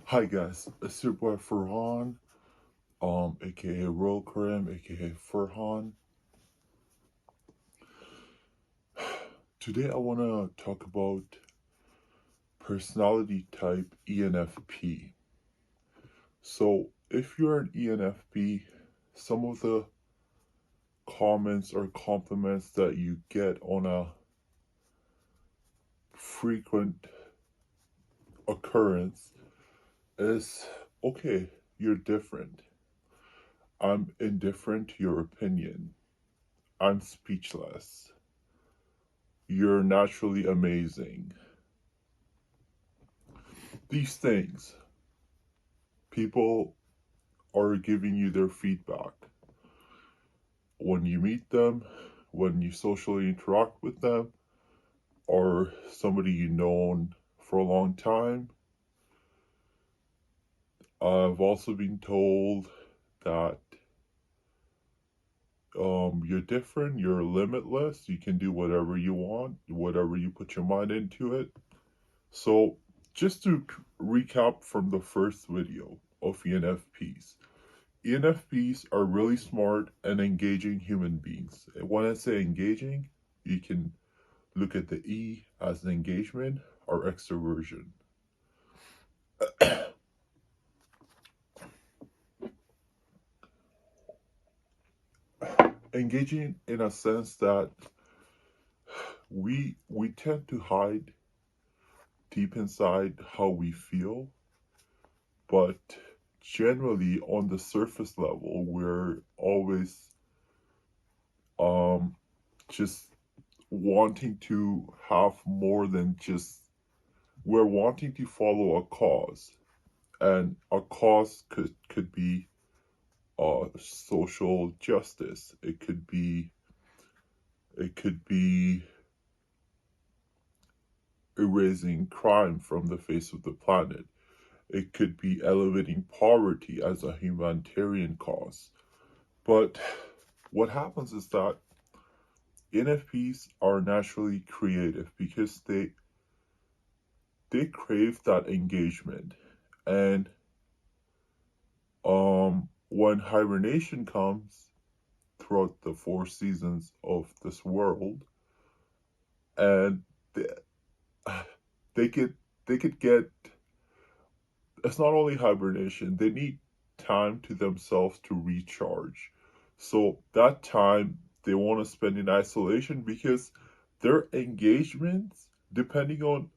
Hi guys, it's your boy Farhan, aka Roll Karim, aka Farhan. Today I wanna talk about personality type ENFP. So if you're an ENFP, some of the comments or compliments that you get on a frequent occurrence is, okay, you're different. I'm indifferent to your opinion. I'm speechless. You're naturally amazing. These things, people are giving you their feedback. When you meet them, when you socially interact with them, or somebody you've known for a long time. I've also been told that you're different, you're limitless, you can do whatever you want, whatever you put your mind into it. So just to recap from the first video of ENFPs. ENFPs are really smart and engaging human beings. And when I say engaging, you can look at the E as engagement or extroversion. Engaging in a sense that we tend to hide deep inside how we feel, but generally on the surface level we're always just wanting to have more than just, we're wanting to follow a cause, and a cause could be social justice. It could be erasing crime from the face of the planet. It could be elevating poverty as a humanitarian cause. But what happens is that NFPs are naturally creative because they crave that engagement. And when hibernation comes throughout the 4 seasons of this world, and they could get, it's not only hibernation, they need time to themselves to recharge. So that time they want to spend in isolation because their engagements, depending on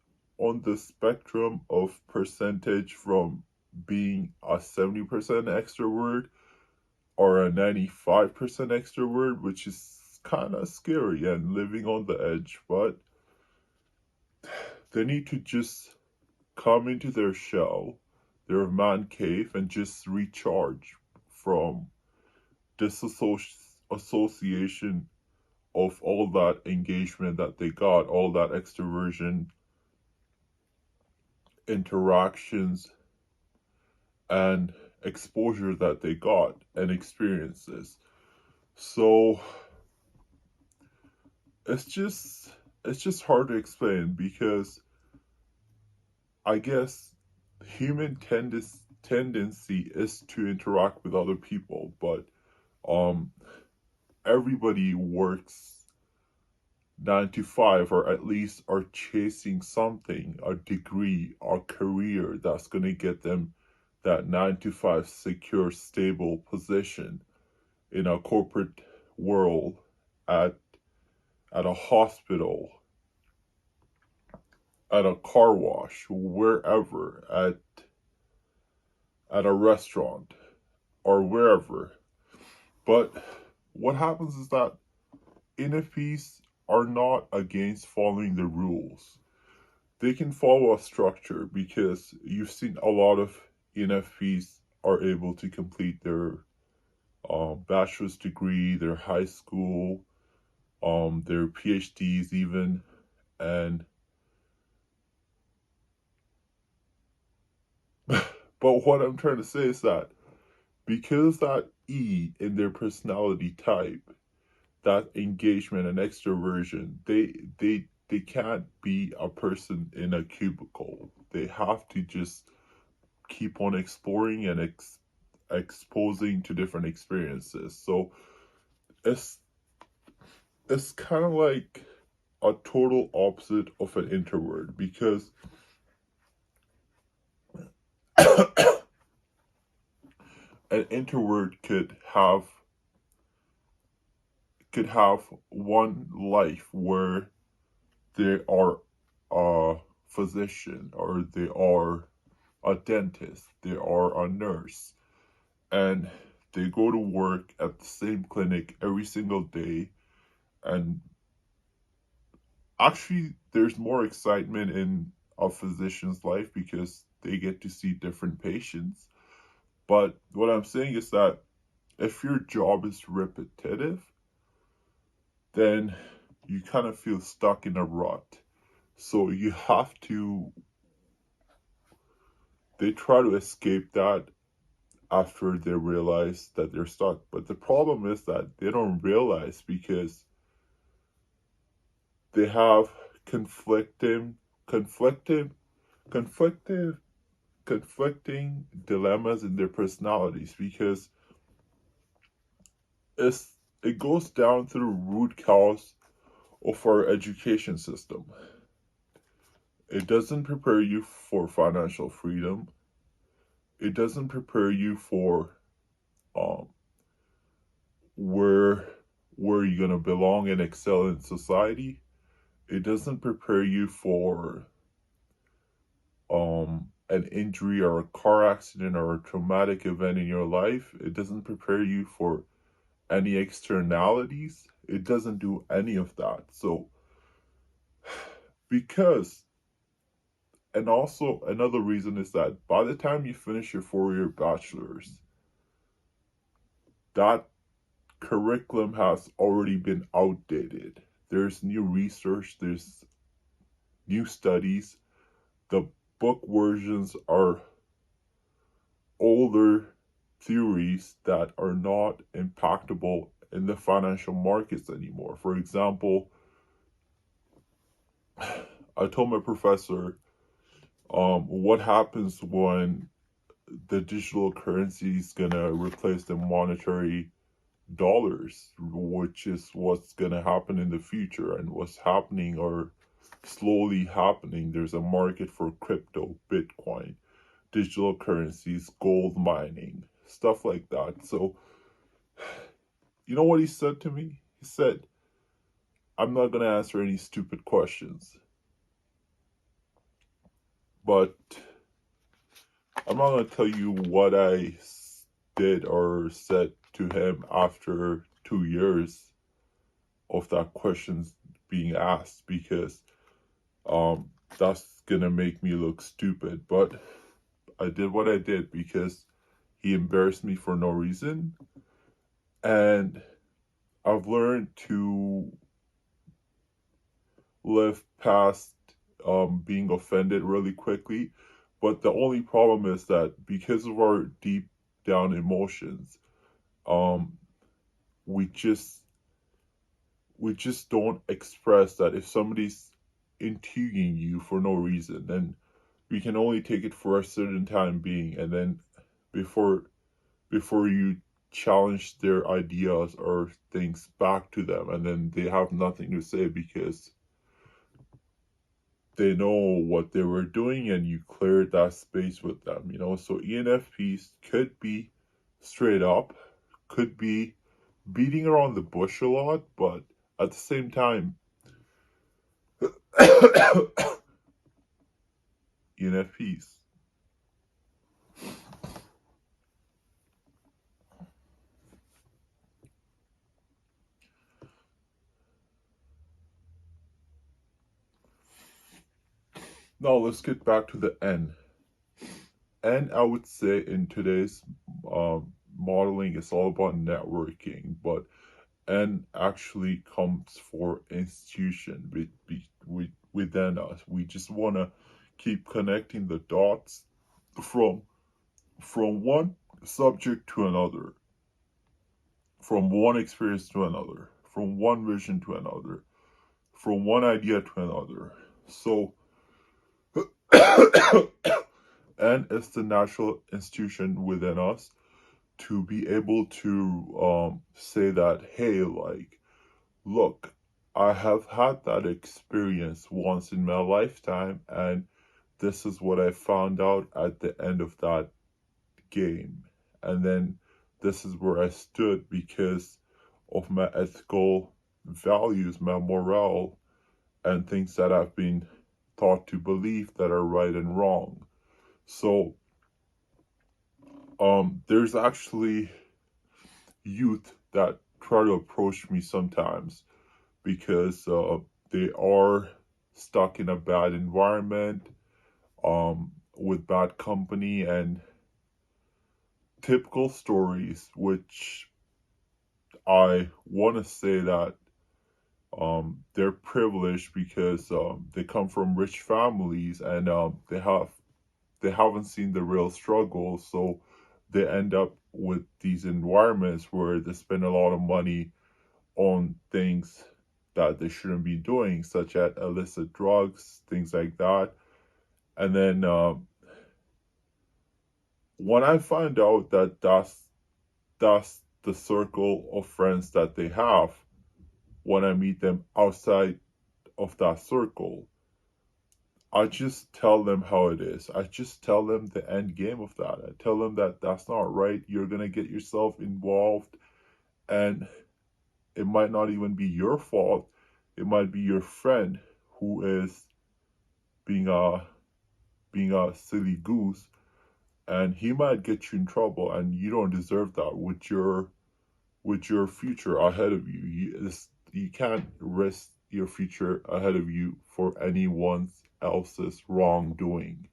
the spectrum of percentage from being a 70% extrovert or a 95% extrovert, which is kind of scary and living on the edge, but they need to just come into their shell, their man cave, and just recharge from disassociation of all that engagement that they got, all that extroversion, interactions, and exposure that they got and experiences. So it's just hard to explain because I guess human tendency is to interact with other people, but everybody works 9 to 5, or at least are chasing something, a degree, a career that's going to get them that 9 to 5 secure, stable position in a corporate world, at a hospital, at a car wash, wherever, at a restaurant, or wherever. But what happens is that NFPs are not against following the rules. They can follow a structure because you've seen a lot of NFPs are able to complete their bachelor's degree, their high school, their PhDs even, and but what I'm trying to say is that because that E in their personality type, that engagement and extroversion, they can't be a person in a cubicle. They have to just keep on exploring and exposing to different experiences. So it's kind of like a total opposite of an introvert, because an introvert could have one life where they are a physician, or they are a dentist, they are a nurse, and they go to work at the same clinic every single day. And actually, there's more excitement in a physician's life because they get to see different patients. But what I'm saying is that if your job is repetitive, then you kind of feel stuck in a rut. So they try to escape that after they realize that they're stuck. But the problem is that they don't realize, because they have conflicting dilemmas in their personalities, because it goes down to the root cause of our education system. It doesn't prepare you for financial freedom. It doesn't prepare you for where you're gonna belong and excel in society. It doesn't prepare you for an injury or a car accident or a traumatic event in your life. It doesn't prepare you for any externalities. It doesn't do any of that. So and also another reason is that by the time you finish your 4-year bachelor's, that curriculum has already been outdated. There's new research, there's new studies. The book versions are older theories that are not impactable in the financial markets anymore. For example, I told my professor, what happens when the digital currency is gonna replace the monetary dollars, which is what's gonna happen in the future and what's happening or slowly happening. There's a market for crypto, Bitcoin, digital currencies, gold mining, stuff like that. So, you know what he said to me? He said, I'm not gonna answer any stupid questions, but I'm not going to tell you what I did or said to him after 2 years of that questions being asked, because that's going to make me look stupid. But I did what I did because he embarrassed me for no reason. And I've learned to live past being offended really quickly. But the only problem is that because of our deep down emotions, we just don't express that. If somebody's intriguing you for no reason, then we can only take it for a certain time being, and then before you challenge their ideas or things back to them, and then they have nothing to say because they know what they were doing and you cleared that space with them, So ENFPs could be straight up, could be beating around the bush a lot, but at the same time, ENFPs. Now let's get back to the N. N, I would say in today's modeling, it's all about networking, but N actually comes for institution within us. We just want to keep connecting the dots from one subject to another, from one experience to another, from one vision to another, from one idea to another. So and it's the natural institution within us to be able to say that, hey, like, look, I have had that experience once in my lifetime, and this is what I found out at the end of that game. And then this is where I stood because of my ethical values, my morale, and things that I've been taught to believe that are right and wrong. So there's actually youth that try to approach me sometimes because they are stuck in a bad environment, with bad company and typical stories, which I want to say that they're privileged because they come from rich families, and they haven't seen the real struggle, so they end up with these environments where they spend a lot of money on things that they shouldn't be doing, such as illicit drugs, things like that. And then when I find out that that's the circle of friends that they have, when I meet them outside of that circle, I just tell them how it is. I just tell them the end game of that. I tell them that that's not right. You're going to get yourself involved, and it might not even be your fault. It might be your friend who is being a silly goose, and he might get you in trouble, and you don't deserve that with your future ahead of you. You can't risk your future ahead of you for anyone else's wrongdoing.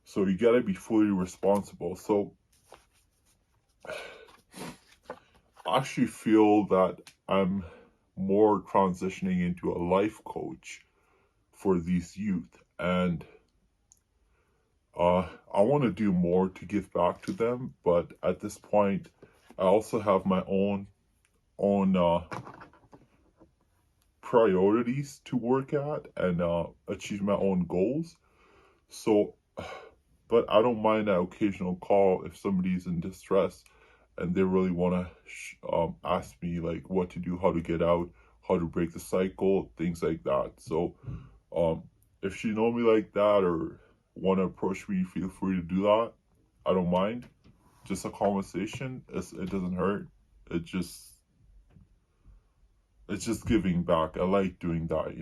So you gotta be fully responsible. So I actually feel that I'm more transitioning into a life coach for these youth, and I want to do more to give back to them, but at this point I also have my own priorities to work at and achieve my own goals. So, but I don't mind that occasional call if somebody's in distress and they really want to ask me like what to do, how to get out, how to break the cycle, things like that. So if you know me like that or want to approach me, feel free to do that. I don't mind. Just a conversation. It doesn't hurt. It's just giving back. I like doing that,